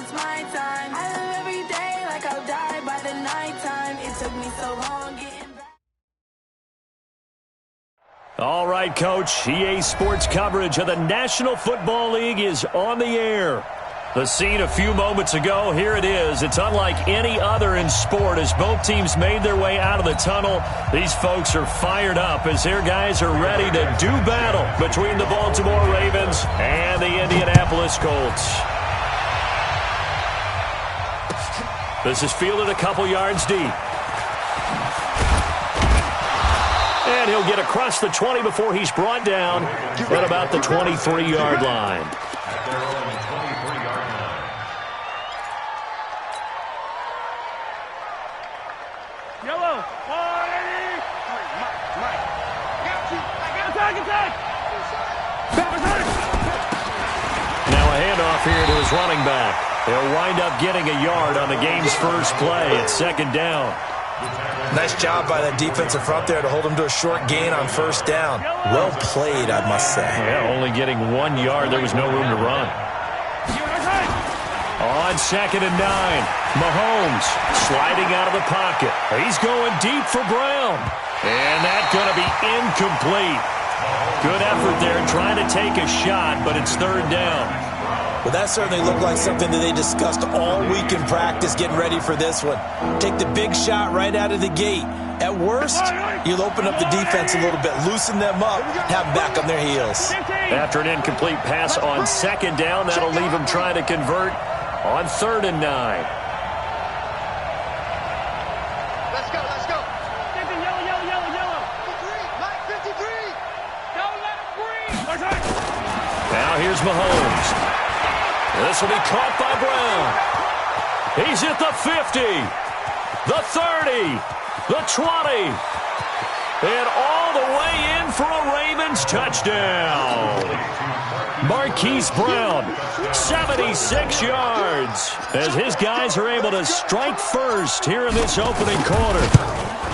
it's my time. I live every day like I'll die by the nighttime. It took me so long getting back. All right, Coach. EA Sports coverage of the National Football League is on the air. The scene a few moments ago, here it is. It's unlike any other in sport as both teams made their way out of the tunnel. These folks are fired up as their guys are ready to do battle between the Baltimore Ravens and the Indianapolis Colts. This is fielded a couple yards deep. And he'll get across the 20 before he's brought down at about the 23-yard line. Yellow. Mike. Attack. Now a handoff here to his running back. He'll wind up getting a yard on the game's first play. It's second down. Nice job by that defensive front there to hold him to a short gain on first down. Well played, I must say. Yeah, only getting 1 yard. There was no room to run. On 2nd and 9, Mahomes sliding out of the pocket. He's going deep for Brown. And that's going to be incomplete. Good effort there trying to take a shot, but it's third down. Well, that certainly looked like something that they discussed all week in practice getting ready for this one. Take the big shot right out of the gate. At worst, you'll open up the defense a little bit, loosen them up, have them back on their heels. After an incomplete pass on second down, that'll leave him trying to convert on 3rd and 9. Let's go. Yellow. 53, Mike, 53. Don't let him breathe. Now here's Mahomes. This will be caught by Brown. He's at the 50, the 30, the 20, and all the way in for a Ravens touchdown. Marquise Brown, 76 yards, as his guys are able to strike first here in this opening quarter.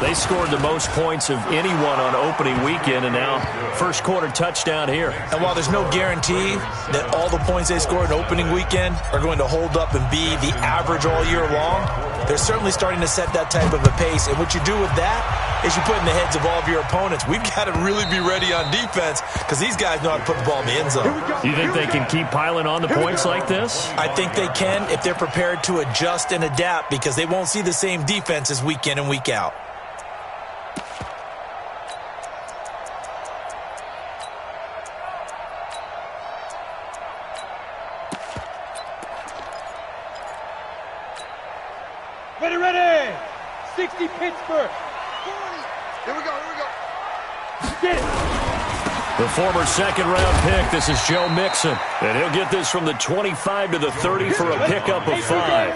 They scored the most points of anyone on opening weekend, and now first quarter touchdown here. And while there's no guarantee that all the points they scored in opening weekend are going to hold up and be the average all year long, they're certainly starting to set that type of a pace. And what you do with that is you put in the heads of all of your opponents, we've got to really be ready on defense because these guys know how to put the ball in the end zone. You think they can keep piling on the points like this? I think they can if they're prepared to adjust and adapt because they won't see the same defenses week in and week out. Ready. 60 Pittsburgh. 40. Here we go. Get it. The former second-round pick, this is Joe Mixon. And he'll get this from the 25 to the 30 for a pickup of 5.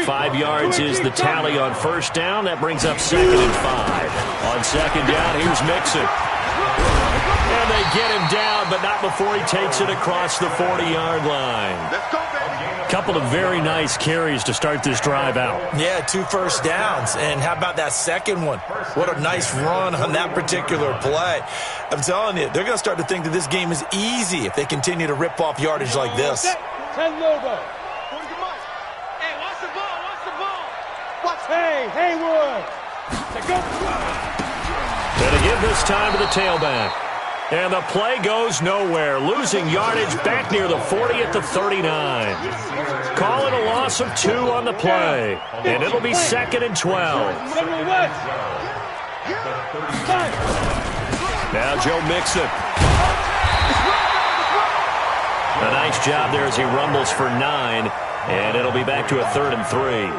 5 yards is the tally on first down. That brings up 2nd and 5. On second down, here's Mixon. And they get him down, but not before he takes it across the 40-yard line. Let's go, baby. Couple of very nice carries to start this drive out. Yeah, 2 first downs. And how about that second one? What a nice run on that particular play. I'm telling you, they're going to start to think that this game is easy if they continue to rip off yardage like this. 10 Lobo. Hey, watch the ball. Hey, Haywood. Go. Gonna give this time to the tailback. And the play goes nowhere. Losing yardage back near the 40 at the 39. Call it a loss of 2 on the play. And it'll be 2nd and 12. Now Joe Mixon. A nice job there as he rumbles for 9. And it'll be back to a 3rd and 3.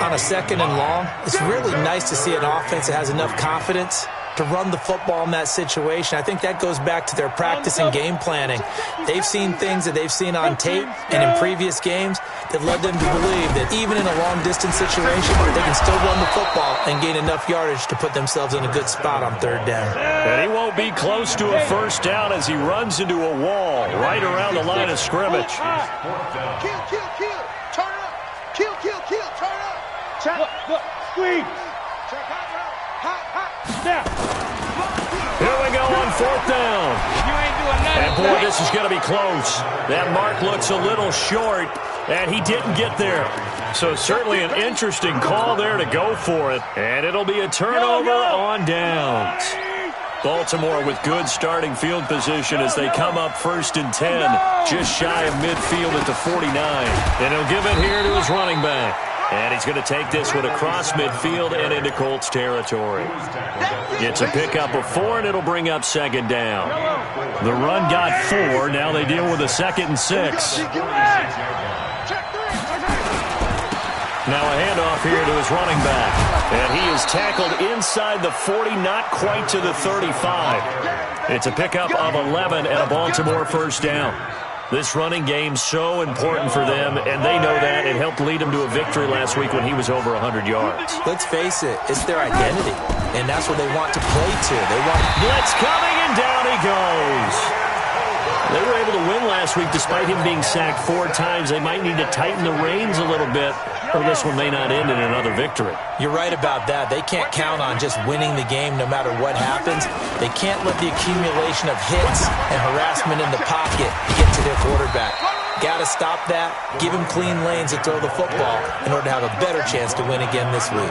On a 2nd and long, it's really nice to see an offense that has enough confidence to run the football in that situation. I think that goes back to their practice and game planning. They've seen things that they've seen on tape and in previous games that led them to believe that even in a long-distance situation, they can still run the football and gain enough yardage to put themselves in a good spot on 3rd down. And he won't be close to a first down as he runs into a wall right around the line of scrimmage. Kill. Turn up. Kill. Turn up. Check. Look. Squeeze. Check. Hot. Snap. Here we go on 4th down. You ain't doing nothing. And boy, this is going to be close. That mark looks a little short. And he didn't get there. So certainly an interesting call there to go for it. And it'll be a turnover on downs. Baltimore with good starting field position as they come up 1st and 10, just shy of midfield at the 49. And he'll give it here to his running back. And he's going to take this one across midfield and into Colts territory. It's a pickup of 4, and it'll bring up 2nd down. The run got 4. Now they deal with a 2nd and 6. Now a handoff here to his running back. And he is tackled inside the 40, not quite to the 35. It's a pickup of 11 and a Baltimore 1st down. This running game so important for them, and they know that. It helped lead them to a victory last week when he was over 100 yards. Let's face it, it's their identity, and that's what they want to play to. They want blitz coming, and down he goes. They were able to win last week despite him being sacked 4 times. They might need to tighten the reins a little bit, or this one may not end in another victory. You're right about that. They can't count on just winning the game no matter what happens. They can't let the accumulation of hits and harassment in the pocket get to their quarterback. Got to stop that, give him clean lanes to throw the football in order to have a better chance to win again this week.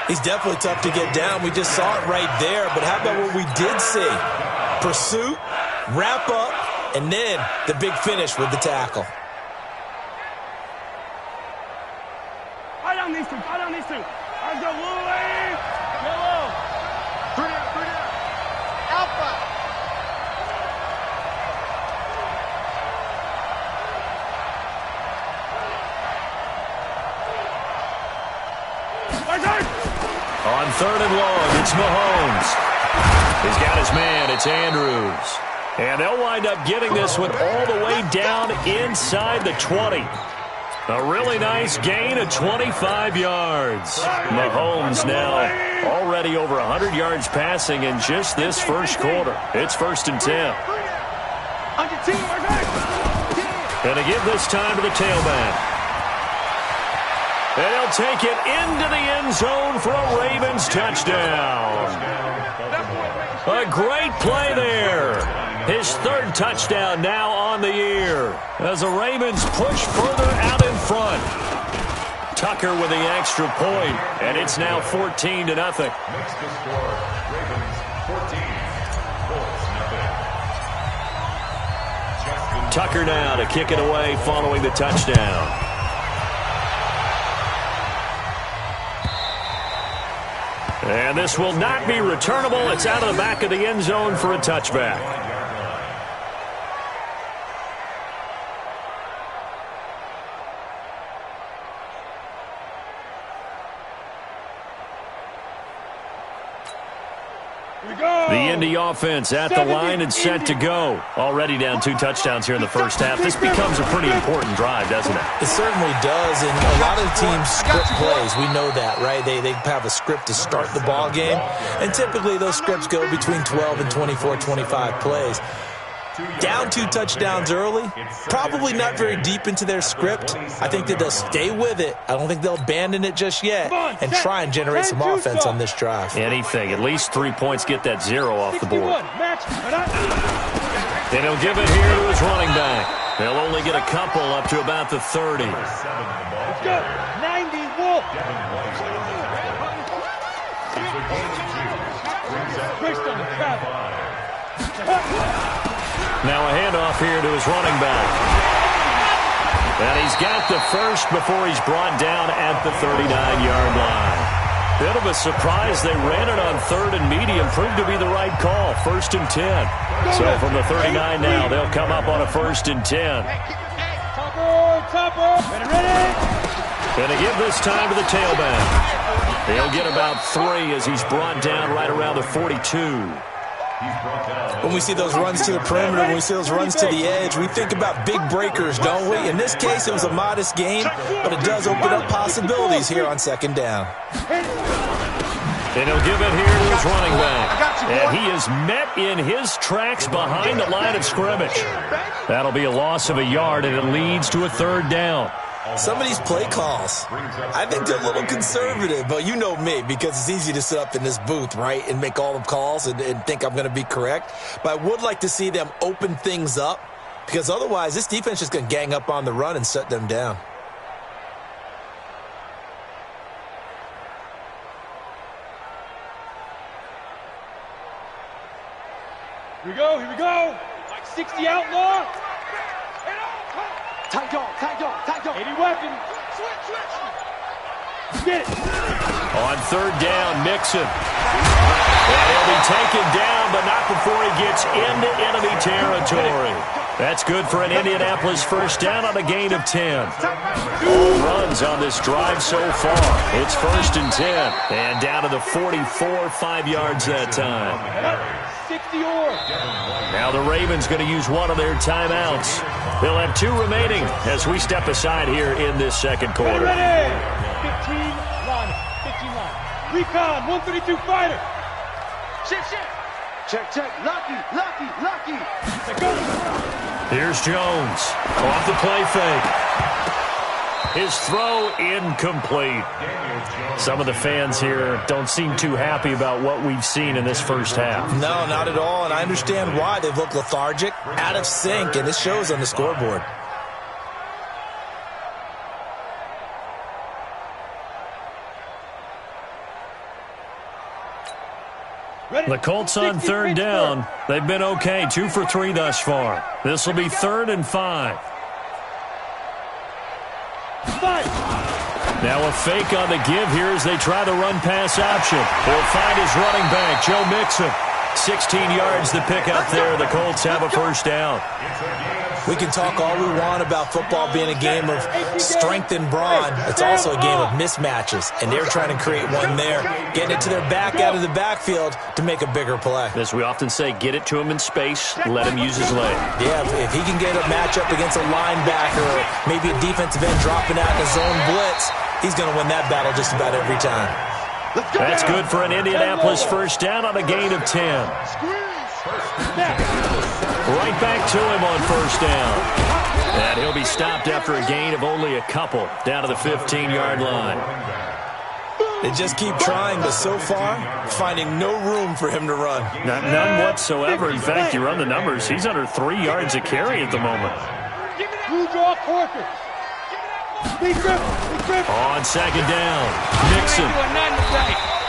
He's definitely tough to get down. We just saw it right there, but how about what we did see? Pursuit, wrap up, and then the big finish with the tackle. I don't need to. I'll go Louie. Yellow. 3 down. Alpha. On 3rd and long, it's Mahomes. He's got his man. It's Andrews. And they'll wind up getting this one all the way down inside the 20. A really nice gain of 25 yards. Mahomes now already over 100 yards passing in just this first quarter. It's 1st and 10. And to give this time to the tailback. And he'll take it into the end zone for a Ravens touchdown. A great play there. His 3rd touchdown now on the year as the Ravens push further out in front. Tucker with the extra point, and it's now 14-0. Tucker now to kick it away following the touchdown. And this will not be returnable. It's out of the back of the end zone for a touchback. The Indy offense at the line and set to go. Already down 2 touchdowns here in the first half. This becomes a pretty important drive, doesn't it? It certainly does, and a lot of the teams script plays. We know that, right? They have a script to start the ball game, and typically those scripts go between 12 and 24, 25 plays. Down 2 touchdowns early, probably not very deep into their script. I think that they'll stay with it. I don't think they'll abandon it just yet and try and generate some offense on this drive. Anything. At least 3 points, get that 0 off the board. And he'll give it here to his running back. They'll only get a couple up to about the 30. Let's go. 90 Wolf. Now a handoff here to his running back. And he's got the first before he's brought down at the 39-yard line. Bit of a surprise. They ran it on 3rd and medium. Proved to be the right call. 1st and 10. So from the 39 now, they'll come up on a 1st and 10. Topper. Ready. And to give this time to the tailback. He'll get about 3 as he's brought down right around the 42. When we see those runs to the perimeter, when we see those runs to the edge, we think about big breakers, don't we? In this case, it was a modest gain, but it does open up possibilities here on 2nd down. And he'll give it here to his running back. And he is met in his tracks behind the line of scrimmage. That'll be a loss of a yard, and it leads to a 3rd down. Some of these play calls, I think they're a little conservative, but you know me, because it's easy to sit up in this booth, right, and make all the calls and think I'm going to be correct. But I would like to see them open things up because otherwise this defense is just going to gang up on the run and shut them down. Here we go, here we go. Like 60 outlaw. Tight dog. 80 weapon. Switch. Get it. On third down, Mixon. And he'll be taken down, but not before he gets into enemy territory. That's good for an Indianapolis first down on a gain of 10. All runs on this drive so far. It's 1st and 10. And down to the 44, 5 yards that time. 60 or. Now the Ravens going to use one of their timeouts. They'll have 2 remaining as we step aside here in this second quarter. Ready. 15 line. 15 line. Recon, 132 fighter. Shift. Check. Lucky. Here's Jones off the play fake. His throw incomplete. Some of the fans here don't seem too happy about what we've seen in this first half. No, not at all, and I understand why. They've looked lethargic, out of sync, and this shows on the scoreboard. The Colts on third down. They've been okay, 2 for 3 thus far. This will be 3rd and 5. Now a fake on the give here as they try the run-pass option. He'll find his running back, Joe Mixon. 16 yards to pick up there. The Colts have a first down. We can talk all we want about football being a game of strength and brawn. It's also a game of mismatches, and they're trying to create one there, getting it to their back out of the backfield to make a bigger play. As we often say, get it to him in space, let him use his leg. Yeah, if he can get a matchup against a linebacker or maybe a defensive end dropping out in a zone blitz, he's going to win that battle just about every time. That's good for an Indianapolis first down on a gain of 10. Right back to him on first down. And he'll be stopped after a gain of only a couple, down to the 15-yard line. They just keep trying, but so far, finding no room for him to run. None whatsoever. In fact, you run the numbers, he's under 3 yards a carry at the moment. Blue draw Corker. On second down, Mixon.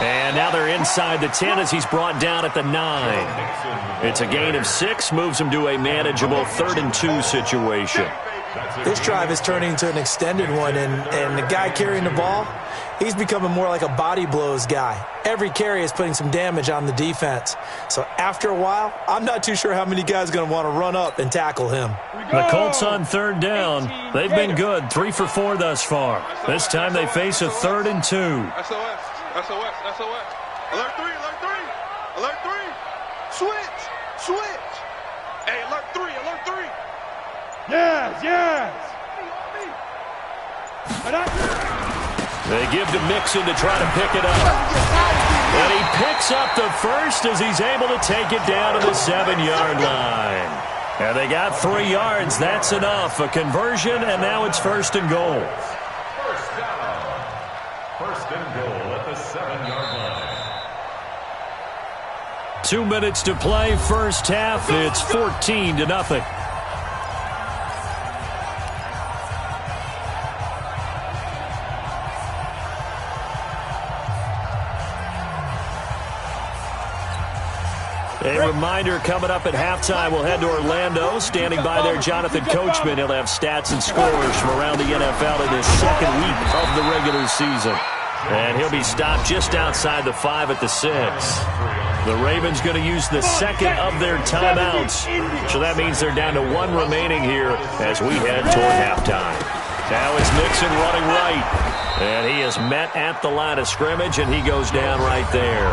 And now they're inside the 10 as he's brought down at the 9. It's a gain of 6, moves him to a manageable 3rd and 2 situation. This drive is turning into an extended one, and the guy carrying the ball, he's becoming more like a body blows guy. Every carry is putting some damage on the defense. So after a while, I'm not too sure how many guys are going to want to run up and tackle him. The Colts on third down. They've been good, 3 for 4 thus far. This time they face a 3rd and 2. SOS. Alert 3. Switch. Hey, alert 3. Yes. They give to Mixon to try to pick it up. And he picks up the first as he's able to take it down to the 7-yard line. And they got 3 yards. That's enough. A conversion, and now it's 1st and goal. First and goal at the 7-yard line. 2 minutes to play, first half. It's 14-0. A reminder, coming up at halftime, we'll head to Orlando. Standing by there, Jonathan Coachman. He'll have stats and scores from around the NFL in his second week of the regular season. And he'll be stopped just outside the 5 at the 6. The Ravens going to use the second of their timeouts. So that means they're down to 1 remaining here as we head toward halftime. Now it's Mixon running right. And he is met at the line of scrimmage, and he goes down right there.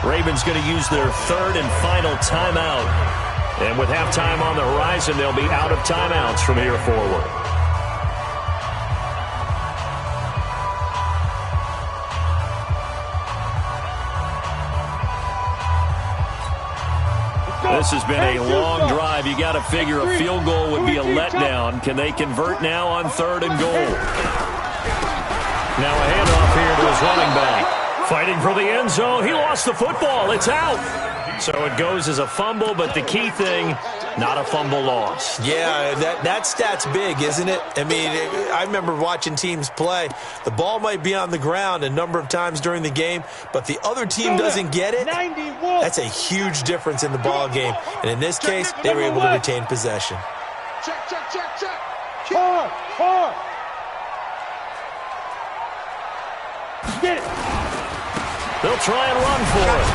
Ravens going to use their 3rd and final timeout. And with halftime on the horizon, they'll be out of timeouts from here forward. This has been a long drive. You got to figure a field goal would be a letdown. Can they convert now on 3rd and goal? Now a handoff here to his running back. Fighting for the end zone. He lost the football. It's out. So it goes as a fumble, but the key thing, Not a fumble loss. Yeah, that stat's big, isn't it? I mean, I remember watching teams play. The ball might be on the ground a number of times during the game, but the other team doesn't get it. That's a huge difference in the ball game. And in this case, they were able to retain possession. Check, check, check, check. Four. Get it. They'll try and run for it.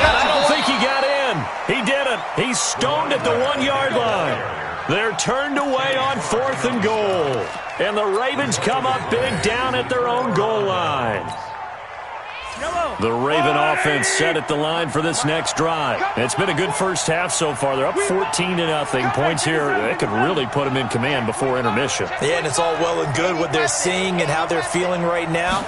And I don't think he got in. He didn't. He's stoned at the 1-yard line. They're turned away on 4th and goal. And the Ravens come up big down at their own goal line. The Raven offense set at the line for this next drive. It's been a good first half so far. They're up 14-0. Points here, that could really put them in command before intermission. Yeah, and it's all well and good what they're seeing and how they're feeling right now.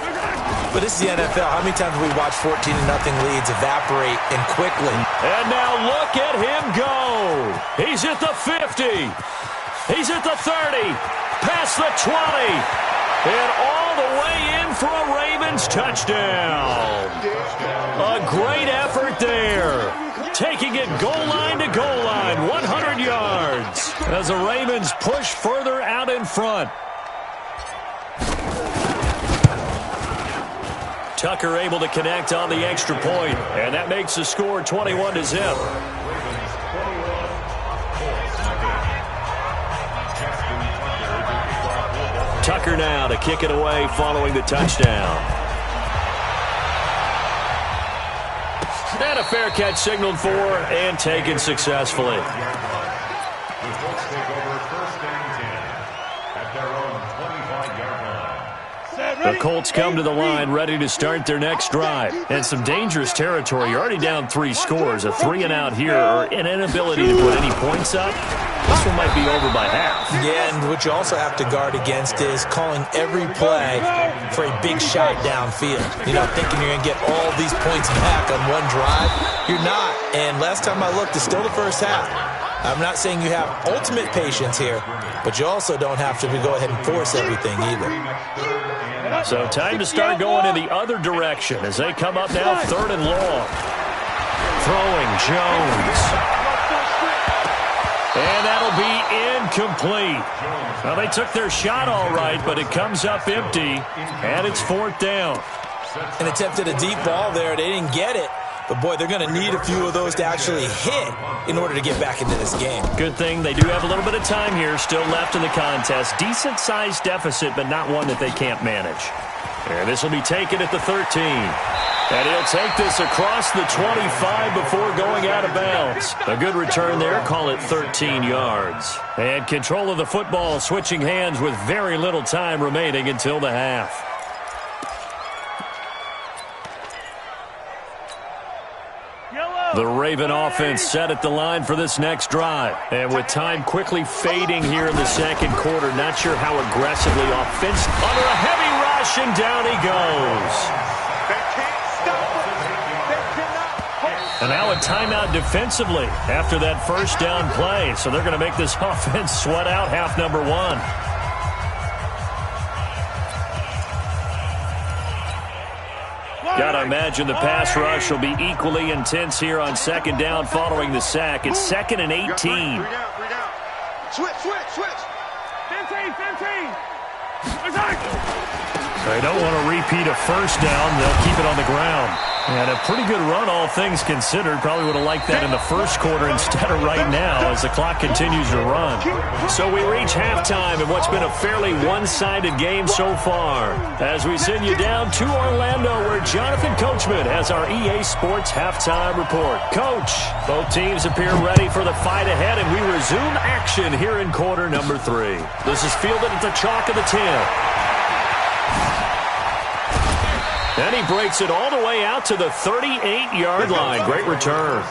But this is the NFL. How many times have we watched 14-0 leads evaporate and quickly? And now look at him go. He's at the 50. He's at the 30. Past the 20. And all the way in for a Ravens touchdown. A great effort there. Taking it goal line to goal line, 100 yards. As the Ravens push further out in front. Tucker able to connect on the extra point, and that makes the score 21-0. Tucker now to kick it away following the touchdown. And a fair catch signaled for and taken successfully. The Colts take over 1st and 10 at their own 25-yard line. The Colts come to the line ready to start their next drive. And some dangerous territory. You're already down 3 scores. A 3-and-out here or an inability to put any points up. This one might be over by half. Yeah, and what you also have to guard against is calling every play for a big shot downfield. You know, thinking you're going to get all these points back on one drive. You're not. And last time I looked, it's still the first half. I'm not saying you have ultimate patience here, but you also don't have to go ahead and force everything either. So time to start going in the other direction as they come up now 3rd and long. Throwing Jones. And that'll be incomplete. Well, they took their shot all right, but it comes up empty, and it's 4th down. And attempted a deep ball there. They didn't get it. But, boy, they're going to need a few of those to actually hit in order to get back into this game. Good thing they do have a little bit of time here still left in the contest. Decent-sized deficit, but not one that they can't manage. And this will be taken at the 13. And he'll take this across the 25 before going out of bounds. A good return there. Call it 13 yards. And control of the football switching hands with very little time remaining until the half. The Raven offense set at the line for this next drive. And with time quickly fading here in the second quarter, not sure how aggressively offensive. Under a heavy rush, and down he goes. And now a timeout defensively after that first down play. So they're going to make this offense sweat out half number 1. Got to imagine the pass rush will be equally intense here on 2nd down following the sack. It's 2nd and 18. 3 down. Switch. 15. They don't want to repeat a first down. They'll keep it on the ground. And a pretty good run, all things considered. Probably would have liked that in the first quarter instead of right now as the clock continues to run. So we reach halftime in what's been a fairly one-sided game so far. As we send you down to Orlando, where Jonathan Coachman has our EA Sports halftime report. Coach, both teams appear ready for the fight ahead, and we resume action here in quarter number 3. This is fielded at the chalk of the 10. And he breaks it all the way out to the 38-yard line. Great return.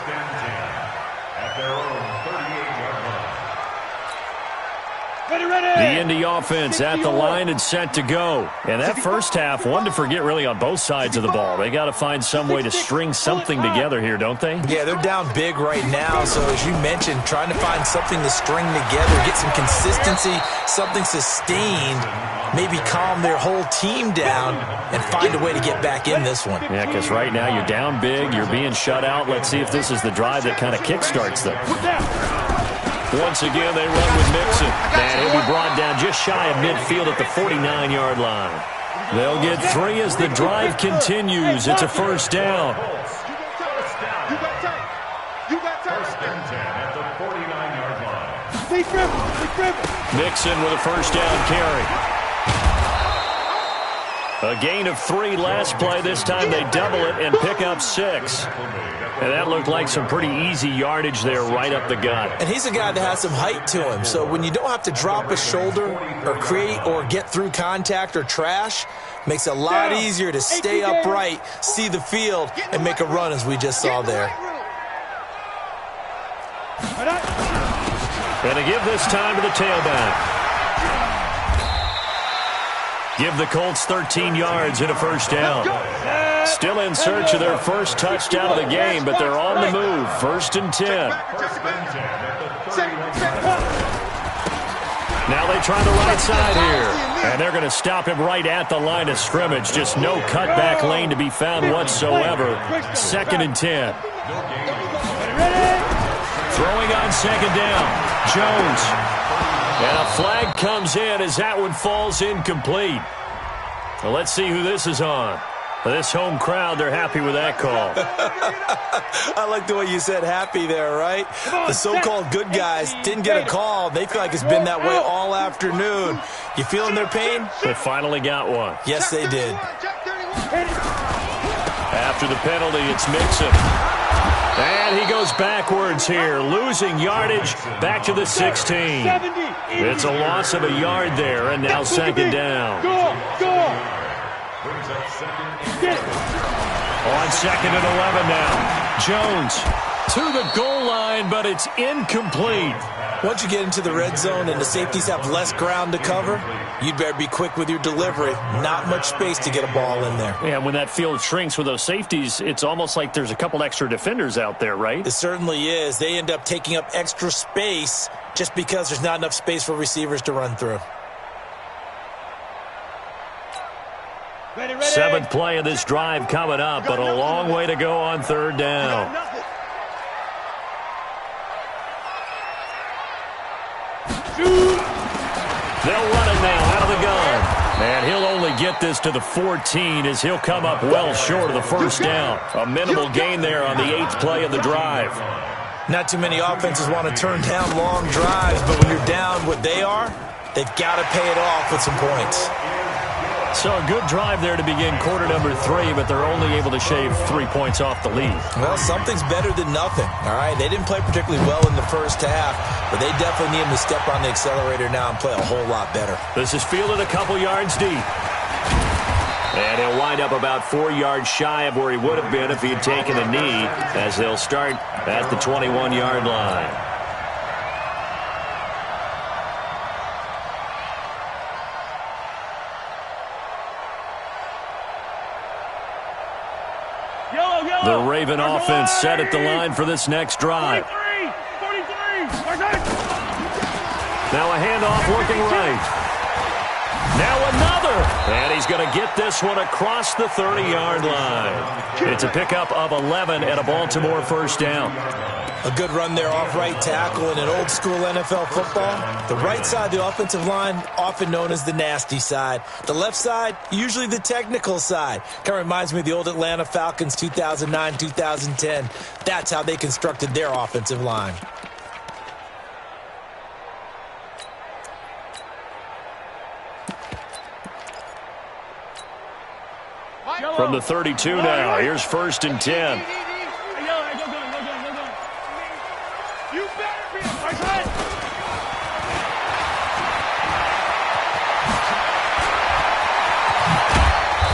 The Indy offense at the line and set to go. And that first half, one to forget really on both sides of the ball. They got to find some way to string something together here, don't they? Yeah, they're down big right now. So as you mentioned, trying to find something to string together, get some consistency, something sustained, maybe calm their whole team down and find a way to get back in this one. Yeah, because right now you're down big, you're being shut out. Let's see if this is the drive that kind of kickstarts them. Once again, they run with Mixon. And he'll be brought down just shy of midfield at the 49-yard line. They'll get 3 as the drive continues. It's a first down. Mixon with a first down carry. A gain of 3 last play. This time they double it and pick up 6. And that looked like some pretty easy yardage there right up the gut. And he's a guy that has some height to him. So when you don't have to drop a shoulder or create or get through contact or trash, makes it a lot easier to stay upright, see the field, and make a run as we just saw there. And to give this time to the tailback. Give the Colts 13 yards and a first down. Still in search of their first touchdown of the game, but they're on the move. 1st and 10. Now they try the right side here. And they're going to stop him right at the line of scrimmage. Just no cutback lane to be found whatsoever. 2nd and 10. Throwing on 2nd down. Jones. And a flag comes in as that one falls incomplete. Well, let's see who this is on. This home crowd, they're happy with that call. I like the way you said happy there, right? The so-called good guys didn't get a call. They feel like it's been that way all afternoon. You feeling their pain? They finally got one. Yes, they did. After the penalty, it's Mixon. And he goes backwards here, losing yardage back to the 16. It's a loss of a yard there, and now 2nd down. On 2nd and 11 now. Jones to the goal line, but it's incomplete. Once you get into the red zone and the safeties have less ground to cover, you'd better be quick with your delivery. Not much space to get a ball in there. Yeah, when that field shrinks with those safeties, it's almost like there's a couple extra defenders out there, right? It certainly is. They end up taking up extra space just because there's not enough space for receivers to run through. 7th play of this drive coming up, but a long way to go on 3rd down. They'll run it now out of the gun. And he'll only get this to the 14 as he'll come up well short of the first down. A minimal gain there on the 8th play of the drive. Not too many offenses want to turn down long drives, but when you're down what they are, they've got to pay it off with some points. So a good drive there to begin quarter number 3, but they're only able to shave 3 points off the lead. Well, something's better than nothing, all right? They didn't play particularly well in the first half, but they definitely need them to step on the accelerator now and play a whole lot better. This is fielded a couple yards deep. And he'll wind up about 4 yards shy of where he would have been if he had taken a knee, as they'll start at the 21-yard line. The Raven offense set at the line for this next drive. 43. Now a handoff looking right. Now another. And he's going to get this one across the 30-yard line. It's a pickup of 11 and a Baltimore first down. A good run there off right tackle in an old-school NFL football. The right side of the offensive line, often known as the nasty side. The left side, usually the technical side. Kind of reminds me of the old Atlanta Falcons 2009-2010. That's how they constructed their offensive line. From the 32 now, here's 1st and 10.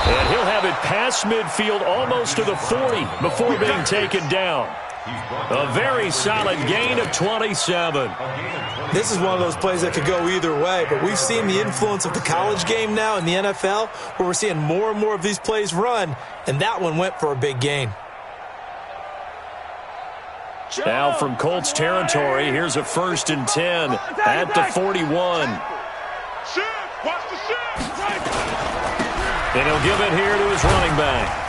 And he'll have it past midfield almost to the 40 before being taken down. A very solid gain of 27. This is one of those plays that could go either way, but we've seen the influence of the college game now in the NFL, where we're seeing more and more of these plays run, and that one went for a big gain. Now from Colts territory, here's a 1st and 10 at the 41. And he'll give it here to his running back.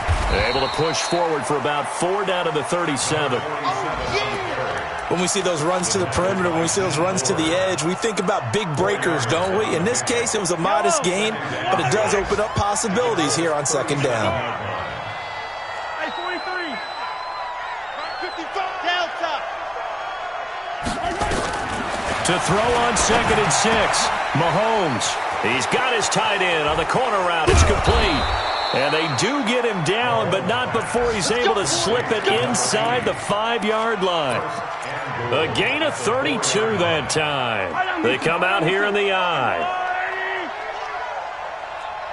Able to push forward for about 4 down to the 37. When we see those runs to the perimeter, when we see those runs to the edge, we think about big breakers, don't we? In this case, it was a modest gain, but it does open up possibilities here on second down. Hey, 43. 55. Delta. To throw on 2nd and 6, Mahomes. He's got his tight end on the corner route. It's complete. And they do get him down, but not before he's able to slip it inside the 5-yard line. A gain of 32 that time. They come out here in the eye.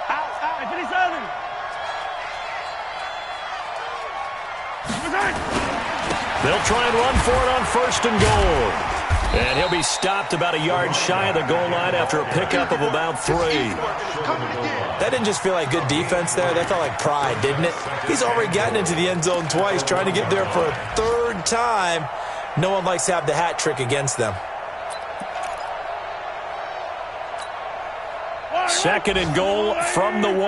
Outside, 57. They'll try and run for it on 1st and goal. And he'll be stopped about a yard shy of the goal line after a pickup of about 3. That didn't just feel like good defense there. That felt like pride, didn't it? He's already gotten into the end zone twice, trying to get there for a 3rd time. No one likes to have the hat trick against them. 2nd and goal from the 1.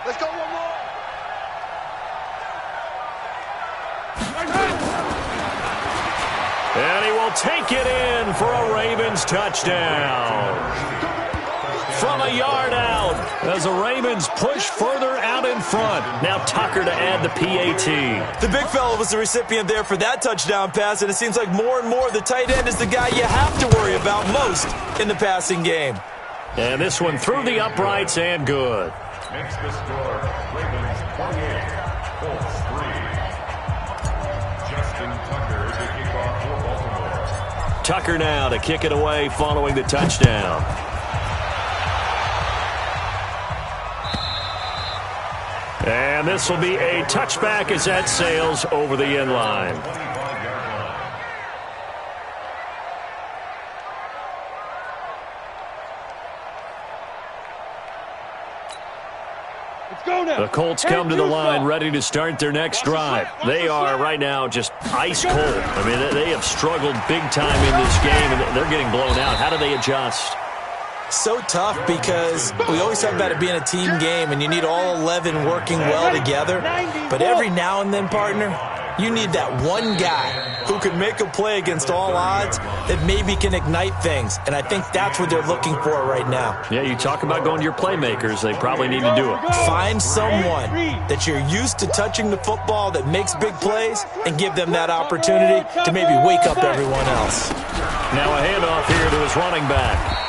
Let's go one more. And he will take it in for a Ravens touchdown. From a yard out as the Ravens push further out in front. Now Tucker to add the PAT. The big fella was the recipient there for that touchdown pass, and it seems like more and more the tight end is the guy you have to worry about most in the passing game. And this one through the uprights and good. Makes the score Ravens 28, Colts 3. Justin Tucker to kick off for Baltimore. Tucker now to kick it away following the touchdown. And this will be a touchback as that sails over the end line. 25-yard line. Let's go now. The Colts come to the line ready to start their next drive. They are right now just ice cold. I mean, they have struggled big time in this game, and they're getting blown out. How do they adjust? So tough because we always talk about it being a team game and you need all 11 working well together. But every now and then, partner, you need that one guy who can make a play against all odds that maybe can ignite things. And I think that's what they're looking for right now. Yeah, you talk about going to your playmakers. They probably need to do it. Find someone that you're used to touching the football that makes big plays and give them that opportunity to maybe wake up everyone else. Now a handoff here to his running back.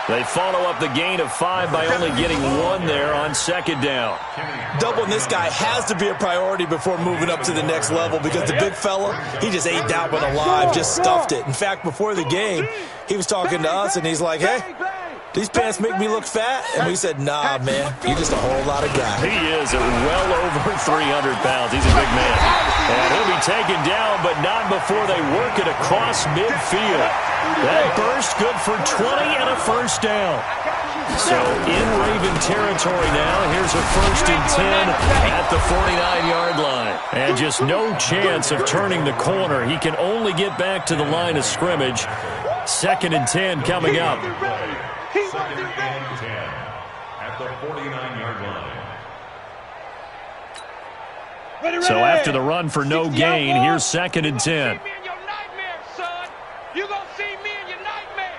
They follow up the gain of 5 by only getting 1 there on 2nd down. Doubling this guy has to be a priority before moving up to the next level because the big fella, he just ate that one alive, just stuffed it. In fact, before the game, he was talking to us, and he's like, hey, these pants make me look fat? And we said, nah, man, you're just a whole lot of guy. He is well over 300 pounds. He's a big man. And he'll be taken down, but not before they work it across midfield. That burst good for 20 and a 1st down. So in Raven territory now, here's a 1st and 10 at the 49-yard line. And just no chance of turning the corner. He can only get back to the line of scrimmage. 2nd and 10 coming up. 2nd and 10 at the 49-yard line. So after the run for no gain, here's 2nd and 10. You're going to see me in your nightmares.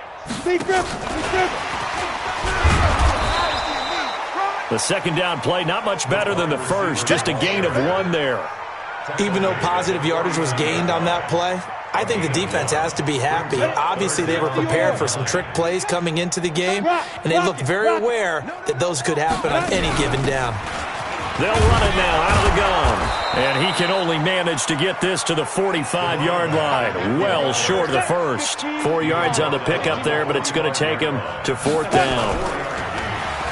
The 2nd down play, not much better than the first, just a gain of 1 there. Even though positive yardage was gained on that play, I think the defense has to be happy. Obviously, they were prepared for some trick plays coming into the game, and they looked very aware that those could happen on any given down. They'll run it now out of the gun. And he can only manage to get this to the 45-yard line. Well short of the first. 4 yards on the pickup there, but it's going to take him to 4th down.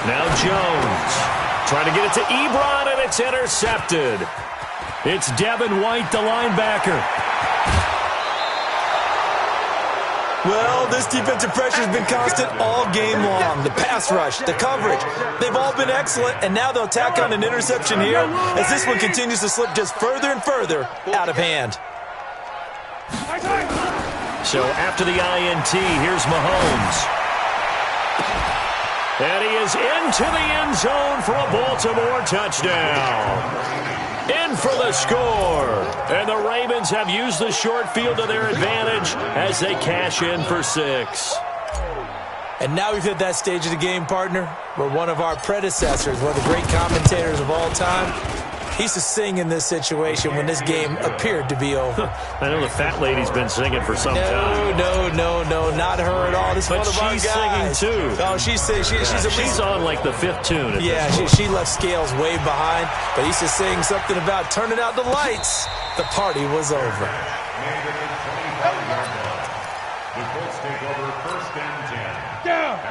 Now Jones trying to get it to Ebron, and it's intercepted. It's Devin White, the linebacker. Well, this defensive pressure has been constant all game long. The pass rush, the coverage, they've all been excellent, and now they'll tack on an interception here as this one continues to slip just further and further out of hand. So after the INT, here's Mahomes. And he is into the end zone for a Baltimore touchdown. in for the score. And the Ravens have used the short field to their advantage as they cash in for 6. And now we've hit that stage of the game, partner, where one of our predecessors, one of the great commentators of all time, he used to sing in this situation when this game appeared to be over. I know the fat lady's been singing for some time. No, not her at all. This is one of our guys. She's singing too. Oh, she's on like the 5th tune. Yeah, she left Scales way behind, but he used to sing something about turning out the lights. The party was over.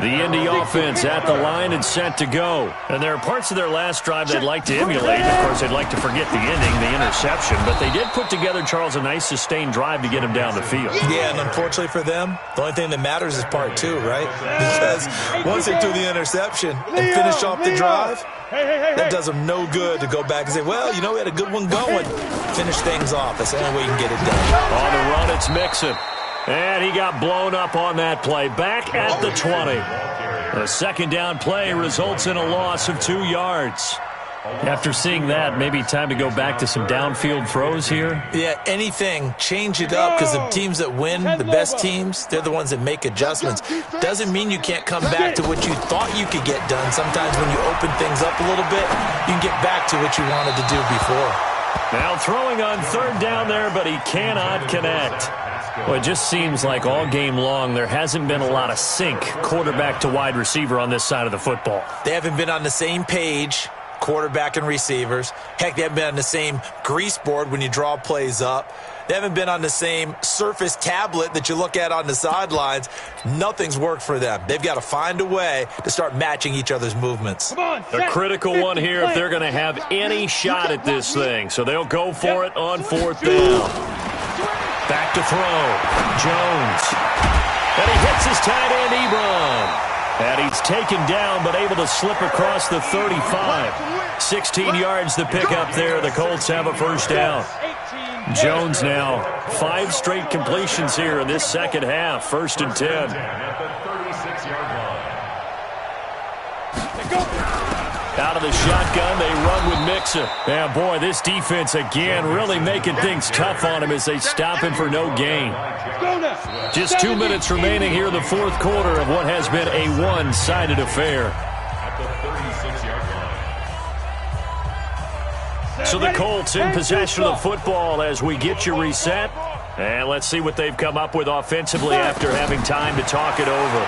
The Indy offense at the line and set to go. And there are parts of their last drive they'd like to emulate. Of course, they'd like to forget the ending, the interception. But they did put together, Charles, a nice sustained drive to get him down the field. Yeah, and unfortunately for them, the only thing that matters is part 2, right? Because once they threw the interception and finished off the drive, that does them no good to go back and say, well, we had a good one going. Finish things off. That's the only way you can get it done. On the run, it's Mixon. And he got blown up on that play. Back at the 20. A second down play results in a loss of 2 yards. After seeing that, maybe time to go back to some downfield throws here. Yeah, anything. Change it up because the teams that win, the best teams, they're the ones that make adjustments. Doesn't mean you can't come back to what you thought you could get done. Sometimes when you open things up a little bit, you can get back to what you wanted to do before. Now throwing on 3rd down there, but he cannot connect. Well, it just seems like all game long there hasn't been a lot of sync quarterback to wide receiver on this side of the football. They haven't been on the same page, quarterback and receivers. Heck, they haven't been on the same grease board when you draw plays up. They haven't been on the same Surface tablet that you look at on the sidelines. Nothing's worked for them. They've got to find a way to start matching each other's movements. A critical one here if they're going to have any shot at this thing. So they'll go for it on 4th down. Back to throw. Jones. And he hits his tight end, Ebron. And he's taken down but able to slip across the 35. 16 yards to pick up there. The Colts have a 1st down. Jones now 5 straight completions here in this second half. 1st and 10. Out of the shotgun, they run with Mixon. Yeah, boy, this defense again really making things tough on him as they stop him for no gain. Just 2 minutes remaining here in the 4th quarter of what has been a one-sided affair. So the Colts in possession of the football as we get you reset. And let's see what they've come up with offensively after having time to talk it over.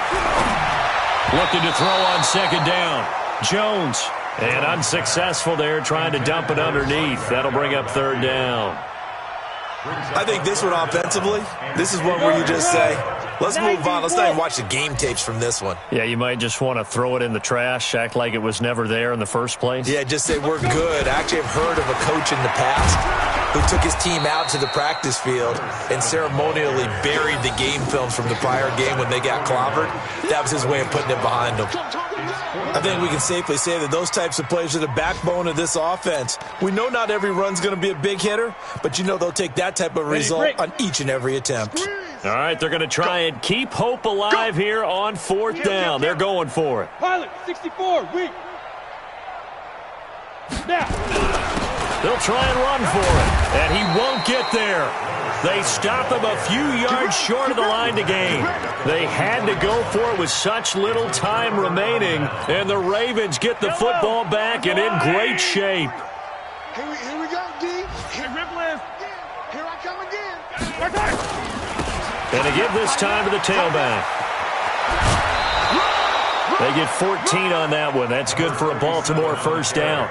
Looking to throw on 2nd down. Jones, and unsuccessful there, trying to dump it underneath. That'll bring up 3rd down. I think this one offensively, this is one where you just say, let's move on. Let's not even watch the game tapes from this one. Yeah, you might just want to throw it in the trash, act like it was never there in the first place. Yeah, just say we're good. I actually have heard of a coach in the past who took his team out to the practice field and ceremonially buried the game films from the prior game when they got clobbered. That was his way of putting it behind them. I think we can safely say that those types of plays are the backbone of this offense. We know not every run's going to be a big hitter, but they'll take that type of result on each and every attempt. All right, they're going to try and keep hope alive here on 4th down. They're going for it. Pilot, 64, weak. Now. They'll try and run for it, and he won't get there. They stop him a few yards short of the line to gain. They had to go for it with such little time remaining, and the Ravens get the football back and in great shape. Here we go, D. Here I come again. And they give this time to the tailback. They get 14 on that one. That's good for a Baltimore 1st down.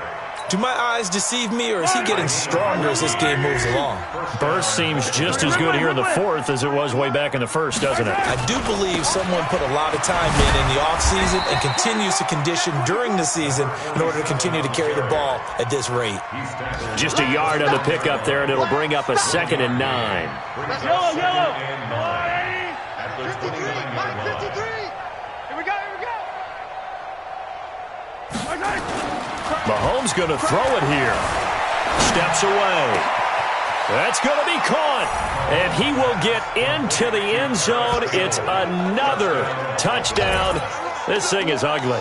Do my eyes deceive me, or is he getting stronger as this game moves along? Burst seems just as good here in the 4th as it was way back in the 1st, doesn't it? I do believe someone put a lot of time in the offseason and continues to condition during the season in order to continue to carry the ball at this rate. Just a yard on the pickup there, and it'll bring up a 2nd and 9. Yellow. 53. Here we go. Mahomes going to throw it here. Steps away. That's going to be caught. And he will get into the end zone. It's another touchdown This thing is ugly.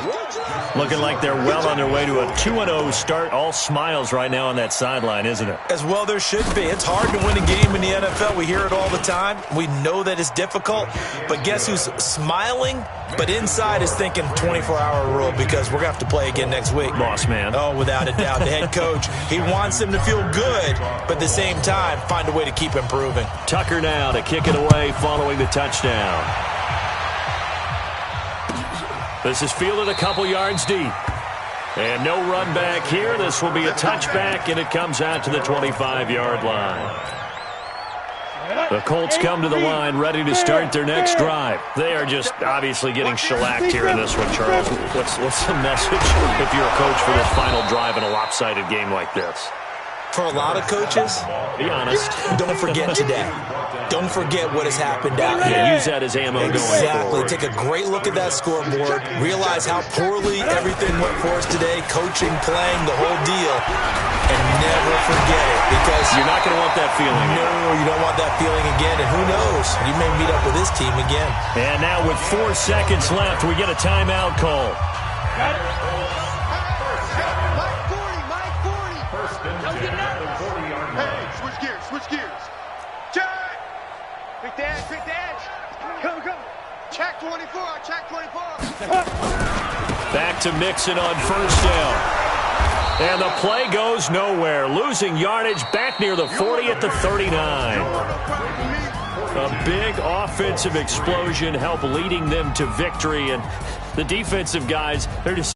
Looking like they're well on their way to a 2-0 start. All smiles right now on that sideline, isn't it? As well there should be. It's hard to win a game in the NFL. We hear it all the time. We know that it's difficult. But guess who's smiling? But inside is thinking 24-hour rule because we're going to have to play again next week. Boss man. Oh, without a doubt. The head coach, he wants them to feel good, but at the same time, find a way to keep improving. Tucker now to kick it away following the touchdown. This is fielded a couple yards deep. And no run back here. This will be a touchback, and it comes out to the 25-yard line. The Colts come to the line ready to start their next drive. They are just obviously getting shellacked here in this one, Charles. What's the message if you're a coach for this final drive in a lopsided game like this? For a lot of coaches, be honest, don't forget today. Don't forget what has happened out here. Yeah, use that as ammo going forward. Exactly. Take a great look at that scoreboard. Realize how poorly everything went for us today. Coaching, playing, the whole deal. And never forget it because you're not going to want that feeling. No, you don't want that feeling again. And who knows? You may meet up with this team again. And now with 4 seconds left, we get a timeout call. Got it. Switch gears. Check. Quick dash. Come. Check 24. Back to Mixon on first down. And the play goes nowhere. Losing yardage back near the 40 at the 39. A big offensive explosion helped leading them to victory. And the defensive guys, they're just